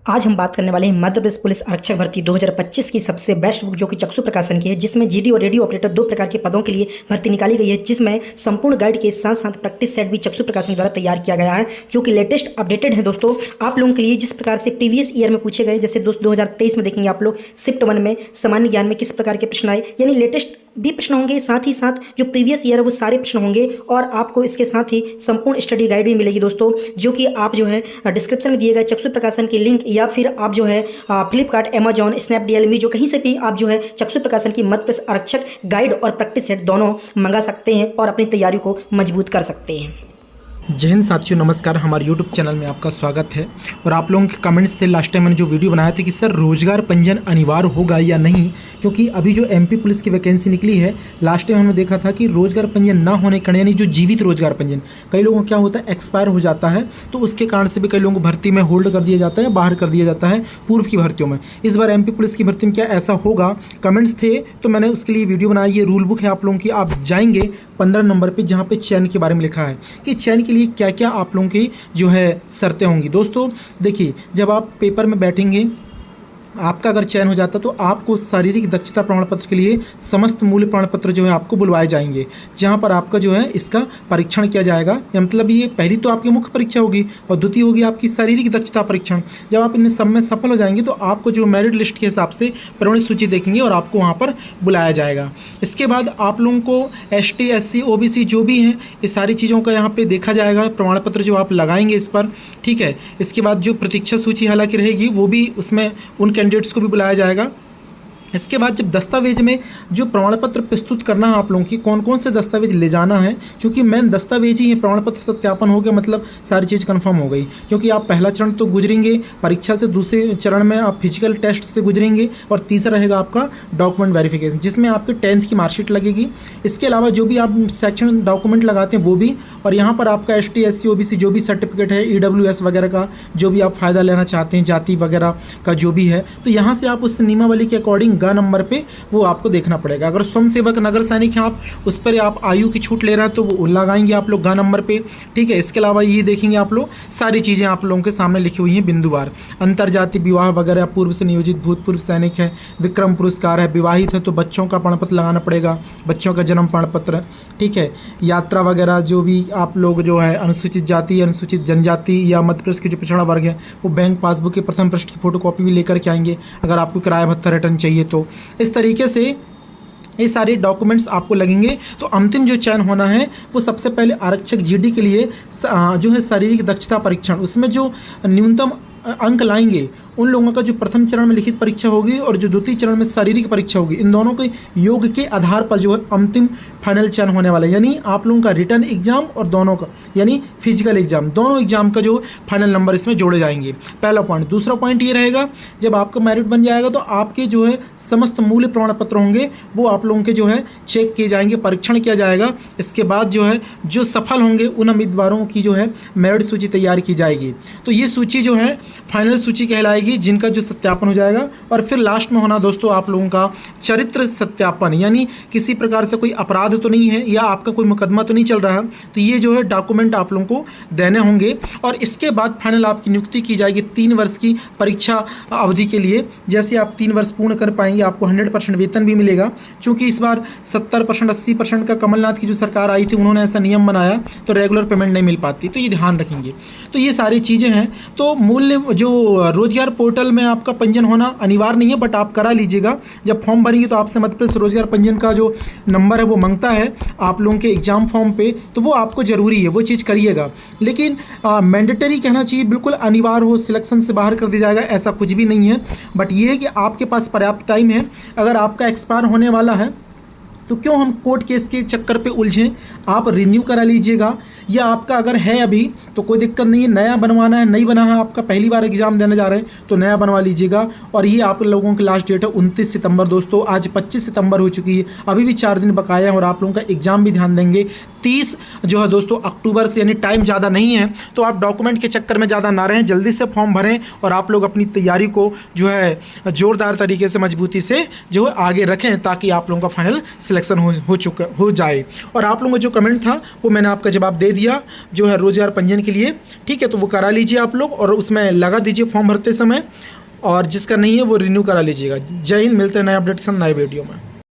आज हम बात करने वाले हैं मध्य प्रदेश पुलिस आरक्षक भर्ती 2025 की सबसे बेस्ट बुक जो कि चक्षु प्रकाशन की है, जिसमें जीडी और रेडियो ऑपरेटर दो प्रकार के पदों के लिए भर्ती निकाली गई है, जिसमें संपूर्ण गाइड के साथ साथ प्रैक्टिस सेट भी चक्षु प्रकाशन द्वारा तैयार किया गया है, जो कि लेटेस्ट अपडेटेड है दोस्तों आप लोगों के लिए। जिस प्रकार से प्रीवियस ईयर में पूछे गए, जैसे 2023 में देखेंगे आप लोग शिफ्ट 1 में सामान्य ज्ञान में किस प्रकार के प्रश्न आए, यानी लेटेस्ट भी प्रश्न होंगे, साथ ही साथ जो प्रीवियस ईयर है वो सारे प्रश्न होंगे, और आपको इसके साथ ही संपूर्ण स्टडी गाइड भी मिलेगी दोस्तों, जो कि आप जो है डिस्क्रिप्शन में दिए गए चक्षु प्रकाशन की लिंक या फिर आप जो है फ्लिपकार्ट, अमेजॉन, स्नैपडील में जो कहीं से भी आप जो है चक्षु प्रकाशन की मध्य प्रदेश आरक्षक गाइड और प्रैक्टिस सेट दोनों मंगा सकते हैं और अपनी तैयारी को मजबूत कर सकते हैं। जय हिंद साथियों, नमस्कार। हमारे YouTube चैनल में आपका स्वागत है। और आप लोगों के कमेंट्स थे लास्ट टाइम मैंने जो वीडियो बनाया था कि सर रोजगार पंजीयन अनिवार्य होगा या नहीं, क्योंकि अभी जो MP पुलिस की वैकेंसी निकली है, लास्ट टाइम हमने देखा था कि रोजगार पंजीयन ना होने के कारण, यानी जो जीवित रोजगार पंजीयन कई लोगों को क्या होता है एक्सपायर हो जाता है, तो उसके कारण से भी कई लोगों को भर्ती में होल्ड कर दिया जाता है, बाहर कर दिया जाता है पूर्व की भर्तियों में। इस बार MP पुलिस की भर्ती में क्या ऐसा होगा, कमेंट्स थे तो मैंने उसके लिए वीडियो बनाई। ये रूल बुक है आप लोगों की, आप जाएंगे 15 नंबर पर जहाँ पर चयन के बारे में लिखा है कि चयन के लिए क्या क्या आप लोगों की जो है शर्तें होंगी। दोस्तों देखिए, जब आप पेपर में बैठेंगे, आपका अगर चयन हो जाता तो आपको शारीरिक दक्षता प्रमाण पत्र के लिए समस्त मूल्य प्रमाण पत्र जो है आपको बुलवाए जाएंगे, जहां पर आपका जो है इसका परीक्षण किया जाएगा। या मतलब ये पहली तो आपकी मुख्य परीक्षा होगी और द्वितीय होगी आपकी शारीरिक दक्षता परीक्षण। जब आप इन सब में सफल हो जाएंगे तो आपको जो मेरिट लिस्ट के हिसाब से प्रमाणित सूची देखेंगे और आपको वहाँ पर बुलाया जाएगा। इसके बाद आप लोगों को ST SC OBC जो भी हैं, ये सारी चीज़ों का यहाँ पर देखा जाएगा, प्रमाण पत्र जो आप लगाएंगे इस पर, ठीक है। इसके बाद जो प्रतीक्षा सूची हालांकि रहेगी वो भी, उसमें उन कैंडिडेट्स को भी बुलाया जाएगा। इसके बाद जब दस्तावेज में जो प्रमाण पत्र प्रस्तुत करना है आप लोगों की, कौन कौन से दस्तावेज ले जाना है, क्योंकि मेन दस्तावेज ही प्रमाण पत्र सत्यापन हो गया, मतलब सारी चीज़ कंफर्म हो गई। क्योंकि आप पहला चरण तो गुजरेंगे परीक्षा से, दूसरे चरण में आप फिजिकल टेस्ट से गुजरेंगे, और तीसरा रहेगा आपका डॉक्यूमेंट वेरिफिकेशन, जिसमें आपके 10th की मार्कशीट लगेगी। इसके अलावा जो भी आप सेक्शन डॉक्यूमेंट लगाते हैं वो भी, और यहाँ पर आपका ST SC OBC जो भी सर्टिफिकेट है, EWS वगैरह का जो भी आप फ़ायदा लेना चाहते हैं, जाति वगैरह का जो भी है, तो यहाँ से आप उस नियमावली के अकॉर्डिंग ग नंबर पे वो आपको देखना पड़ेगा। अगर स्वयं सेवक नगर सैनिक हैं आप, उस पर आप आयु की छूट ले रहे हैं तो वो लगाएंगे आप लोग ग नंबर पे, ठीक है। इसके अलावा ये देखेंगे आप लोग, सारी चीज़ें आप लोगों के सामने लिखी हुई हैं बिंदुवार। अंतर्जातीय विवाह वगैरह, पूर्व से नियोजित भूतपूर्व सैनिक है, विक्रम पुरस्कार है, विवाहित है तो बच्चों का प्रमाण पत्र लगाना पड़ेगा, बच्चों का जन्म प्रमाण पत्र, ठीक है। यात्रा वगैरह जो भी आप लोग जो है अनुसूचित जाति, अनुसूचित जनजाति या मध्य प्रदेश के जो पिछड़ा वर्ग है, वो बैंक पासबुक के प्रथम पृष्ठ की फोटोकॉपी भी लेकर के आएंगे, अगर आपको किराया भत्ता रिटर्न चाहिए तो। इस तरीके से ये सारे डॉक्यूमेंट्स आपको लगेंगे। तो अंतिम जो चयन होना है वो सबसे पहले आरक्षक GD के लिए जो है शारीरिक दक्षता परीक्षण, उसमें जो न्यूनतम अंक लाएंगे उन लोगों का जो प्रथम चरण में लिखित परीक्षा होगी और जो द्वितीय चरण में शारीरिक परीक्षा होगी, इन दोनों के योग के आधार पर जो है अंतिम फाइनल चयन होने वाला है। यानी आप लोगों का रिटर्न एग्जाम और दोनों का, यानी फिजिकल एग्जाम, दोनों एग्जाम का जो फाइनल नंबर इसमें जोड़े जाएंगे, पहला पॉइंट। दूसरा पॉइंट ये रहेगा, जब आपका मेरिट बन जाएगा तो आपके जो है समस्त मूल्य प्रमाण पत्र होंगे वो आप लोगों के जो है चेक किए जाएंगे, परीक्षण किया जाएगा। इसके बाद जो है जो सफल होंगे उन उम्मीदवारों की जो है मेरिट सूची तैयार की जाएगी। तो ये सूची जो है फाइनल सूची कहलाएगी, जिनका जो सत्यापन हो जाएगा। और फिर लास्ट में होना दोस्तों आप लोगों का चरित्र सत्यापन, यानी किसी प्रकार से कोई अपराध तो नहीं है या आपका कोई मुकदमा तो नहीं चल रहा है, तो ये जो है डॉक्यूमेंट आप लोगों को देने होंगे। और इसके बाद फाइनल आपकी नियुक्ति की जाएगी 3 वर्ष की परीक्षा अवधि के लिए। जैसे आप 3 वर्ष पूर्ण कर पाएंगे आपको 100% वेतन भी मिलेगा। चूँकि इस बार 70% 80% का कमलनाथ की जो सरकार आई थी, उन्होंने ऐसा नियम बनाया तो रेगुलर पेमेंट नहीं मिल पाती, तो ये ध्यान रखेंगे। तो ये सारी चीज़ें हैं। तो मूल्य जो रोजगार पोर्टल में आपका पंजीयन होना अनिवार्य नहीं है, बट आप करा लीजिएगा। जब फॉर्म भरेंगे तो आपसे मध्य प्रदेश रोजगार पंजीयन का जो नंबर है वो मांगता है आप लोगों के एग्जाम फॉर्म पे, तो वो आपको ज़रूरी है, वो चीज़ करिएगा। लेकिन मैंडेटरी कहना चाहिए, बिल्कुल अनिवार्य हो, सिलेक्शन से बाहर कर दिया जाएगा, ऐसा कुछ भी नहीं है। बट ये है कि आपके पास पर्याप्त टाइम है। अगर आपका एक्सपायर होने वाला है तो क्यों हम कोर्ट केस के चक्कर पे उलझें, आप रिन्यू करा लीजिएगा। या आपका अगर है अभी तो कोई दिक्कत नहीं है, नया बनवाना है, नहीं बना है, आपका पहली बार एग्जाम देने जा रहे हैं तो नया बनवा लीजिएगा। और ये आप लोगों की लास्ट डेट है 29 सितंबर दोस्तों, आज 25 सितंबर हो चुकी है, अभी भी 4 दिन बकाया है। और आप लोगों का एग्जाम भी ध्यान देंगे 30 जो है दोस्तों अक्टूबर से, यानी टाइम ज़्यादा नहीं है। तो आप डॉक्यूमेंट के चक्कर में ज़्यादा ना रहें, जल्दी से फॉर्म भरें और आप लोग अपनी तैयारी को जो है ज़ोरदार तरीके से, मजबूती से जो है आगे रखें, ताकि आप लोगों का फाइनल सिलेक्शन हो जाए। और आप लोगों का जो कमेंट था वो मैंने आपका जवाब दे दिया। दिया जो है रोजगार पंजीयन के लिए। ठीक है, तो वो करा लीजिए आप लोग और उसमें लगा दीजिए फॉर्म भरते समय, और जिसका नहीं है वो रिन्यू करा लीजिएगा। जय हिंद, मिलते हैं नए अपडेट के साथ नए वीडियो में।